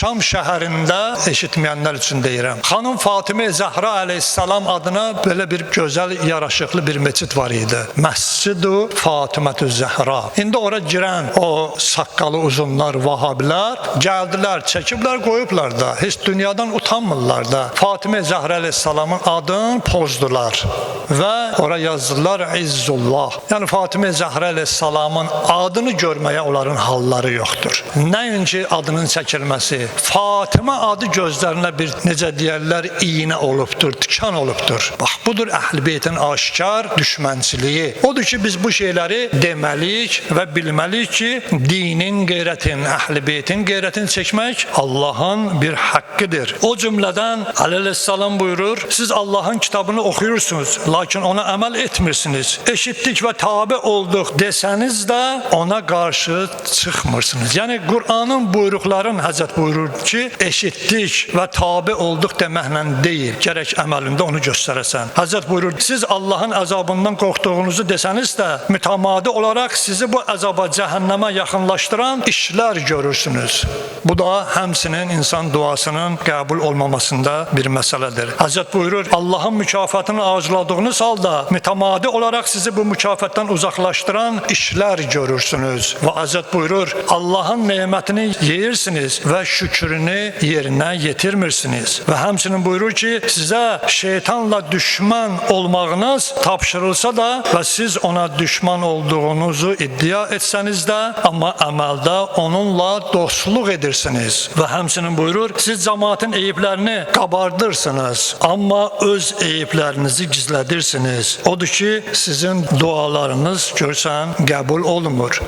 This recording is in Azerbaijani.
Şam şəhərində eşitməyənlər üçün deyirəm. Xanım Fatimə Zəhra əleyhissalam adına belə bir gözəl, yaraşıqlı bir meçid var idi. Məscid-i Fatimətü Zəhra. İndi ora girən o saqqalı uzunlar, vahabilər gəldilər, çəkiblər, qoyublar da. Heç dünyadan utanmırlar da. Fatimə Zəhra əleyhissalamın adını pozdular və ora yazdılar İzzullah. Yəni Fatimə Zəhra əleyhissalamın adını görməyə onların halları yoxdur. Nəinki adının çəkilməsi, Fatimə adı gözlərinə bir, necə deyərlər, iynə olubdur, tikan olubdur. Bax, budur Əhl-i Beytin aşkar düşmənçiliyi. Odur ki, biz bu şeyləri deməliyik və bilməliyik ki, dinin qeyrətin, Əhl-i Beytin qeyrətini çəkmək Allahın bir haqqıdır. O cümlədən əleyhissalam buyurur, siz Allahın kitabını oxuyursunuz, lakin ona əməl etmirsiniz. Eşitdik və tabi olduq desəniz də ona qarşı çıxmırsınız. Yəni Qur'anın buyruqların Həzrət buyurur ki, eşitdik və tabi olduq deməklə deyil, gərək əməlində onu göstərəsən. Həzrət buyurur, siz Allahın əzabından qorxduğunuzu desəniz də mütəmadi olaraq sizi bu əzaba, cəhənnəmə yaxınlaşdıran işlər görürsünüz. Bu da həmçinin insan duasının qəbul olmamasında bir məsələdir. Həzrət buyurur, Allahın mükafatını arzuladığınız halda mütəmadi olaraq sizi bu mükafatdan uzaqlaşdıran işlər görürsünüz. Və Həzrət buyurur, Allahın nemətini yeyirsiniz və şükrünü yerinə yetirmirsiniz. Və həmçinin buyurur ki, sizə şeytanla düşman olmağınız tapşırılsa da və siz ona düşman olduğunuzu iddia etsəniz də, amma əməldə onunla dostluq edirsiniz. Və həmçinin buyurur, siz cəmaətin eyiblərini qabardırsınız, amma öz eyiblərinizi gizlədirsiniz. Odur ki, sizin dualarınız görsən qəbul olunmur.